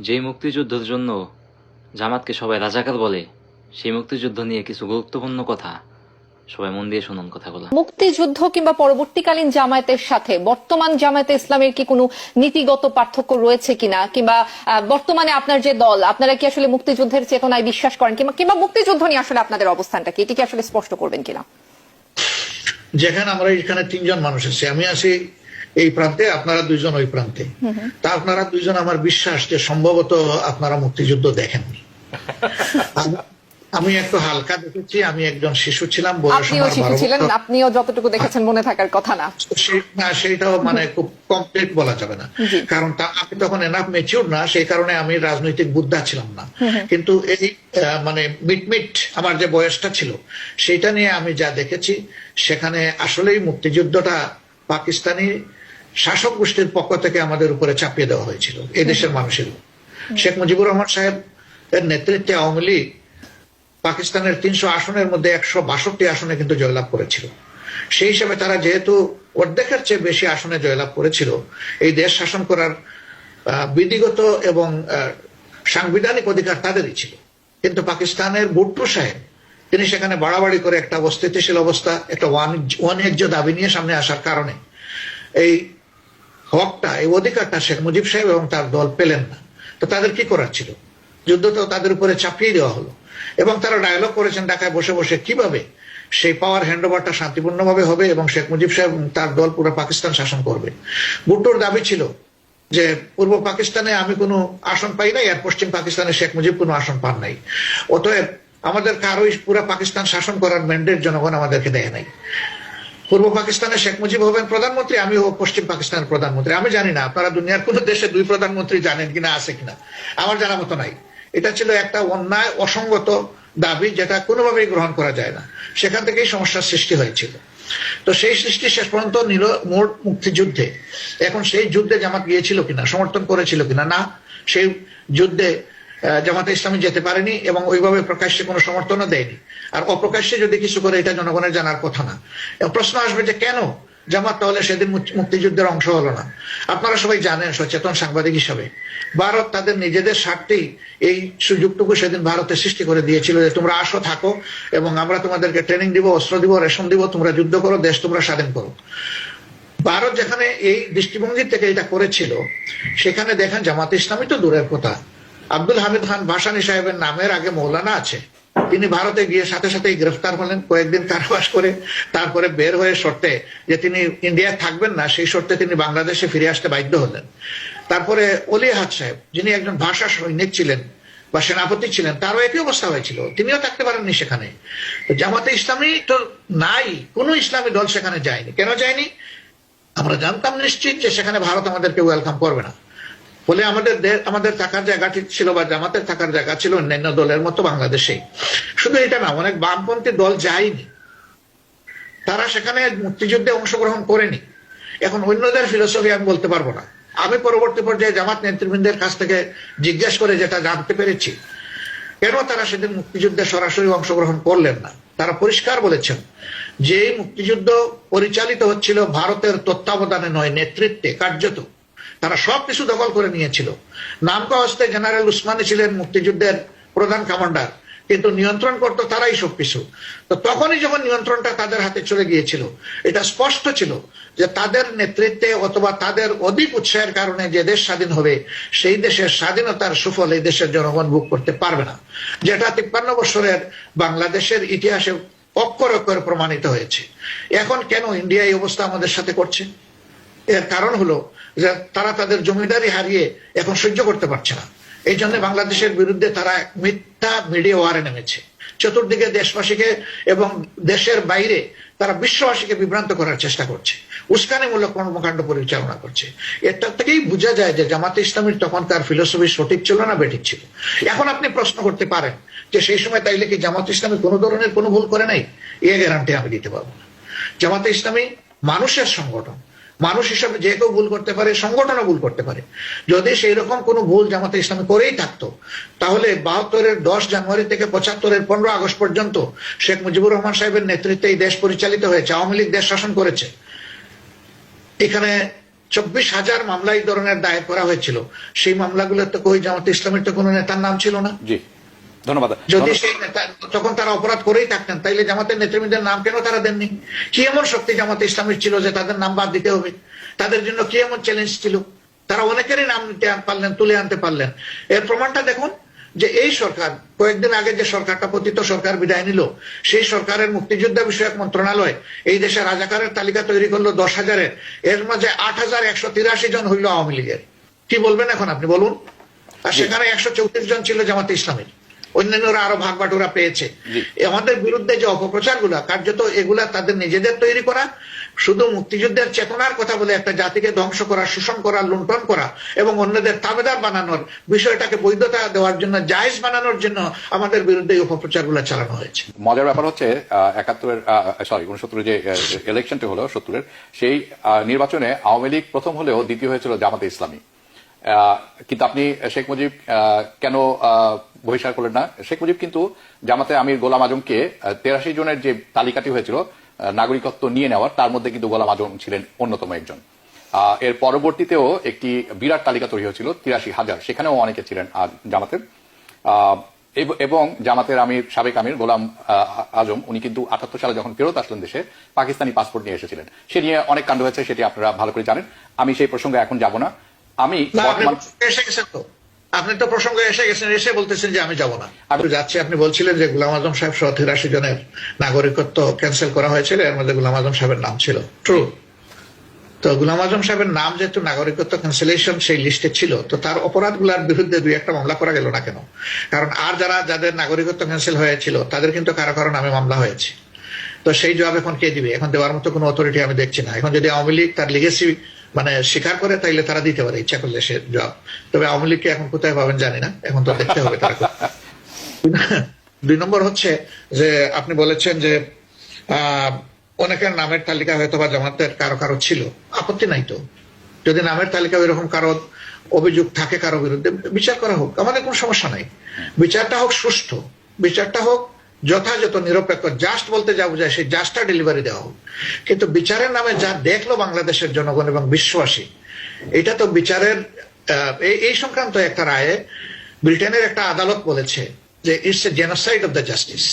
যেই মুক্তিযুদ্ধের জন্য জামাতকে সবাই রাজাকার বলে, সেই মুক্তিযুদ্ধ নিয়ে কিছু গুরুত্বপূর্ণ কথা। সবাই মন দিয়ে শুনুন কথাগুলো। মুক্তিযুদ্ধ কিংবা পরবর্তীকালীন জামায়াতের সাথে বর্তমান জামায়াতে ইসলামের কি কোনো নীতিগত পার্থক্য রয়েছে কিনা, কিংবা বর্তমানে আপনার যে দল, আপনারা কি আসলে মুক্তিযুদ্ধের চেতনায় বিশ্বাস করেন কিংবা মুক্তিযুদ্ধ নিয়ে আসলে আপনাদের অবস্থানটা কি, এটিকে আসলে স্পষ্ট করবেন কিনা? যেখানে আমরা এখানে তিনজন মানুষ আছি, আমি আছি এই প্রান্তে, আপনারা দুইজন ওই প্রান্তে। তা আপনারা দুইজন, আমার বিশ্বাস যে সম্ভবত আপনারা মুক্তিযুদ্ধ দেখেননি। আমি একটু হালকা দেখেছি, আমি একজন শিশু ছিলাম, আপনিও শিশু ছিলেন, আপনিও যতটুকু দেখেছেন মনে থাকার কথা না। সেইটাও মানে খুব কমপ্লিট বলা যাবে না, কারণ আমি তখন এনাফ ম্যাচিউর না, সেই কারণে আমি রাজনৈতিক বুদ্ধা ছিলাম না। কিন্তু এই মানে মিট আমার যে বয়সটা ছিল, সেটা নিয়ে আমি যা দেখেছি, সেখানে আসলেই মুক্তিযুদ্ধটা পাকিস্তানি শাসক গোষ্ঠীর পক্ষ থেকে আমাদের উপরে চাপিয়ে দেওয়া হয়েছিল, এই দেশের মানুষের। শেখ মুজিবুর রহমান সাহেব এর নেতৃত্বে আওয়ামী লীগ পাকিস্তানের 300 আসনের মধ্যে 162 আসনে কিন্তু জয়লাভ করেছিল। সেই হিসাবে তারা যেহেতু অর্ধেকের চেয়ে বেশি আসনে জয়লাভ করেছিল, এই দেশ শাসন করার বিধিগত এবং সাংবিধানিক অধিকার তাদেরই ছিল। কিন্তু পাকিস্তানের ভুট্টো সাহেব, তিনি সেখানে বাড়াবাড়ি করে একটা অস্থিতিশীল অবস্থা, একটা ওয়ানহেজ্য দাবি নিয়ে সামনে আসার কারণে এই হকটা, এই অধিকারটা শেখ মুজিব সাহেব এবং তার দল পেলেন না। তো তাদের কি করার ছিল? যুদ্ধ তো তাদের উপরে চাপিয়ে দেওয়া হলো, এবং তারা ডায়লগ করেছেন ঢাকায় বসে বসে কিভাবে সেই পাওয়ার হ্যান্ডওভারটা শান্তিপূর্ণভাবে হবে এবং শেখ মুজিব সাহেব তার দল পুরো পাকিস্তান শাসন করবে। ভুট্টোর দাবি ছিল যে পূর্ব পাকিস্তানে আমি কোনো আসন পাই নাই, আর পশ্চিম পাকিস্তানে শেখ মুজিব কোনো আসন পান নাই, অতএব আমাদের কারোই পুরো পাকিস্তান শাসন করার ম্যান্ডেট জনগণ আমাদেরকে দেয় নাই। পূর্ব পাকিস্তানে শেখ মুজিব হবেন প্রধানমন্ত্রী, আমি হব পশ্চিম পাকিস্তানের প্রধানমন্ত্রী। আমি জানি না আপনারা দুনিয়ার কোন দেশে দুই প্রধানমন্ত্রী জানেন কিনা, আছে কিনা, আমার জানা মতো নাই। এটা ছিল একটা অন্যায়, অসঙ্গত দাবি, যেটা কোনোভাবেই গ্রহণ করা যায় না। সেখান থেকেই সমস্যার সৃষ্টি হয়েছিল। তো সেই সৃষ্টি শেষ পর্যন্ত নিল মোট মুক্তিযুদ্ধে। এখন সেই যুদ্ধে জামাত গিয়েছিল কিনা, সমর্থন করেছিল কিনা? না, সেই যুদ্ধে জামাতে ইসলামী যেতে পারেনি এবং ওইভাবে প্রকাশ্যে কোনো সমর্থনও দেয়নি। আর অপ্রকাশ্যে যদি কিছু করে, এটা জনগণের জানার কথা না। প্রশ্ন আসবে যে কেন জামাত তাহলে সেদিন মুক্তিযুদ্ধের অংশ হলো না? আপনারা সবাই জানেন, সচেতন সাংবাদিক হিসাবে, ভারত তাদের নিজেদের স্বার্থেই এই সুযোগটুকু সেদিন ভারতে সৃষ্টি করে দিয়েছিল যে তোমরা আসো, থাকো, এবং আমরা তোমাদেরকে ট্রেনিং দিব, অস্ত্র দিব, রেশন দিব, তোমরা যুদ্ধ করো, দেশ তোমরা স্বাধীন করো। ভারত যেখানে এই দৃষ্টিভঙ্গি থেকে এটা করেছিল, সেখানে দেখেন জামাতে ইসলামী তো দূরের কথা, আব্দুল হামিদ খান ভাসানী সাহেবের নামের আগে মৌলানা আছে। তিনি ভারতে গিয়ে সাথে সাথেই গ্রেফতার হলেন, কয়েকদিন কারাবাস করে তারপরে বের হয়ে শর্তে যে তিনি ইন্ডিয়ায় থাকবেন না, সেই শর্তে তিনি বাংলাদেশে ফিরে আসতে বাধ্য হলেন। তারপরে অলি আহাদ সাহেব, যিনি একজন ভাষা সৈনিক ছিলেন বা সেনাপতি ছিলেন, তারও একই অবস্থা হয়েছিল, তিনিও থাকতে পারেননি সেখানে। জামাতে ইসলামী তো নাই, কোনো ইসলামী দল সেখানে যায়নি। কেন যায়নি? আমরা জানতাম নিশ্চিত যে সেখানে ভারত আমাদেরকে ওয়েলকাম করবে না। ফলে আমাদের থাকার জায়গাটি ছিল, বা জামাতের থাকার জায়গা ছিল অন্যান্য দলের মতো বাংলাদেশেই। শুধু এটা না, অনেক বামপন্থী দল যায়নি, তারা সেখানে মুক্তিযুদ্ধে অংশগ্রহণ করেনি। এখন অন্যদের ফিলোসফি আমি বলতে পারবো না। আমি পরবর্তী পর্যায়ে জামাত নেতৃবৃন্দের কাছ থেকে জিজ্ঞেস করে যেটা জানতে পেরেছি, কেন তারা সেদিন মুক্তিযুদ্ধে সরাসরি অংশগ্রহণ করলেন না, তারা পরিষ্কার বলেছেন যে মুক্তিযুদ্ধ পরিচালিত হচ্ছিল ভারতের তত্ত্বাবধানে নয়, নেতৃত্বে, কার্যত। তারা সবকিছু দখল করে নিয়েছিল। নামকা হস্তে জেনারেল উসমানী ছিলেন মুক্তিযুদ্ধের প্রধান কমান্ডার, কিন্তু নিয়ন্ত্রণ করতো তারাই সবকিছু। তো তখনই যখন নিয়ন্ত্রণটা তাদের হাতে চলে গিয়েছিল, এটা স্পষ্ট ছিল যে তাদের নেতৃত্বে অথবা তাদের অধিক উৎসাহের কারণে যে দেশ স্বাধীন হবে, সেই দেশের স্বাধীনতার সুফল এই দেশের জনগণ ভোগ করতে পারবে না, যেটা 53 বছরের বাংলাদেশের ইতিহাসে অক্ষরে অক্ষরে প্রমাণিত হয়েছে। এখন কেন ইন্ডিয়া এই অবস্থা আমাদের সাথে করছে? এর কারণ হলো যে তারা তাদের জমিদারি হারিয়ে এখন সহ্য করতে পারছে না। এই জন্য বাংলাদেশের বিরুদ্ধে তারা মিথ্যা মিডিয়া ওয়ারে নেমেছে। চতুর্দিকে দেশবাসীকে এবং দেশের বাইরে তারা বিশ্ববাসীকে বিভ্রান্ত করার চেষ্টা করছে, উস্কানিমূলক কর্মকাণ্ড পরিচালনা করছে। এটা থেকেই বোঝা যায় যে জামাতে ইসলামীর তখনকার ফিলোসফি সঠিক ছিল না বেঠিক ছিল। এখন আপনি প্রশ্ন করতে পারেন যে সেই সময় তাইলে কি জামাতে ইসলামী কোনো ধরনের কোনো ভুল করে নাই? এ গ্যারান্টি আমি দিতে পারবো না। জামাতে ইসলামী মানুষের সংগঠন, মানুষ হিসাবে যে কেউ ভুল করতে পারে, সংগঠনও ভুল করতে পারে। যদি সেই রকম কোনো ভুল জামাতে ইসলামী করেই থাকতো, তাহলে 72-এর 10 জানুয়ারি থেকে 75-এর 15 আগস্ট পর্যন্ত শেখ মুজিবুর রহমান সাহেবের নেতৃত্বে এই দেশ পরিচালিত হয়েছে, আওয়ামী লীগ দেশ শাসন করেছে। এখানে 24,000 মামলা এই ধরনের দায়ের করা হয়েছিল, সেই মামলাগুলোতে কই জামাতে ইসলামের তো কোনো নেতার নাম ছিল না। জি, ধন্যবাদ। যদি সেই নেতা তখন তারা অপরাধ করেই থাকতেন, তাইলে জামাতের নেতৃবৃন্দের নাম কেন তারা দেননি? কি এমন শক্তি জামাতে ইসলামের ছিল যে তাদের নাম বাদ দিতে হবে? তাদের জন্য কি এমন চ্যালেঞ্জ ছিল? তারা অনেকেরই নাম নিতে পারলেন, তুলে আনতে পারলেন। এর প্রমাণটা দেখুন যে এই সরকার কয়েকদিন আগে যে সরকারটা পতিত সরকার বিদায় নিল, সেই সরকারের মুক্তিযোদ্ধা বিষয়ক মন্ত্রণালয় এই দেশে রাজাকারের তালিকা তৈরি করলো 10,000-এর, এর মাঝে 8,183 জন হইল আওয়ামী লীগের। কি বলবেন এখন আপনি বলুন? আর সেখানে 134 জন ছিল জামাতে ইসলামের, অন্যান্যরা আরো ভাগ বাটোরা পেয়েছে। আমাদের বিরুদ্ধে যে অপপ্রচার গুলা কার্যত এগুলা তাদের নিজেদের তৈরি করা, শুধু মুক্তিযুদ্ধের চেতনার কথা বলে একটা জাতিকে ধ্বংস করা, শোষণ করা, লুণ্ঠন করা এবং অন্যদের তাবেদার বানানোর, বিষয়টাকে বৈধতা দেওয়ার জন্য, জায়েজ বানানোর জন্য আমাদের বিরুদ্ধে এই অপপ্রচার গুলা চালানো হয়েছে। মজার ব্যাপার হচ্ছে 69 যে ইলেকশনটি হলো 70-এর, সেই নির্বাচনে আওয়ামী লীগ প্রথম হলেও দ্বিতীয় হয়েছিল জামাতে ইসলামী। কিন্তু আপনি শেখ মুজিব কেন বহিষ্কার করলেন না? শেখ মুজিব কিন্তু জামাতে আমির গোলাম আজমকে 83 জনের যে তালিকাটি হয়েছিল নাগরিকত্ব নিয়ে নেওয়ার, তার মধ্যে কিন্তু গোলাম আজম ছিলেন অন্যতম একজন। এর পরবর্তীতেও একটি বিরাট তালিকা তৈরি হয়েছিল 83,000, সেখানেও অনেকে ছিলেন জামাতের। এবং জামাতের সাবেক আমির গোলাম আজম, উনি কিন্তু 78 সালে যখন ফেরত আসলেন দেশে, পাকিস্তানি পাসপোর্ট নিয়ে এসেছিলেন। সে নিয়ে অনেক কাণ্ড হয়েছে, সেটি আপনারা ভালো করে জানেন। আমি সেই প্রসঙ্গে এখন যাব না। আপনি তো প্রসঙ্গে এসে গেছেন, এসে বলতেছেন যে আমি যাব না। আমি যাচ্ছি। আপনি বলছিলেন যে গোলাম আজম সাহেব সহ 83 জনের নাগরিকত্ব ক্যান্সেল করা হয়েছিল, এর মধ্যে গোলাম আজম সাহেবের নাম ছিল। ট্রু। তো গোলাম আজম সাহেবের নাম যেহেতু নাগরিকত্ব ক্যান্সেলেশন সেই লিস্টে ছিল, তো তার অপরাধগুলোর বিরুদ্ধে 2-1টা মামলা করা গেল না কেন? কারণ আর যাদের নাগরিকত্ব ক্যান্সেল হয়েছিল তাদের কিন্তু কারো কারো নামে মামলা হয়েছে। তো সেই জবাব এখন কে দিবে? এখন দেওয়ার মতো কোনো অথরিটি আমি দেখছি না। এখন যদি আওয়ামী লীগ তার লিগেসি স্বীকার করে, তাইলে তারা দিতে পারে ইচ্ছা করলে সে জবাব। তবে আওয়ামী লীগকে এখন কোথায় পাবেন জানি না, এখন তো দেখতে হবে তারা। 2 নম্বর হচ্ছে যে আপনি বলেছেন যে অনেকের নামের তালিকা হয়তো বা জামাতের কারো কারো ছিল, আপত্তি নাই তো। যদি নামের তালিকা এরকম কারো অভিযোগ থাকে কারো বিরুদ্ধে, বিচার করা হোক, আমাদের কোনো সমস্যা নাই। বিচারটা হোক সুষ্ঠু, বিচারটা হোক যথাযথ, নিরপেক্ষ। জাস্ট বলতে যা বোঝায় সেই জাস্টটা ডেলিভারি দেওয়া হোক। কিন্তু বিচারের নামে যা দেখলো বাংলাদেশের জনগণ এবং বিশ্ববাসী, এটা তো বিচারের এই সংক্রান্ত একটা রায়ে ব্রিটেনের একটা আদালত বলেছে যে it's a genocide of the justice.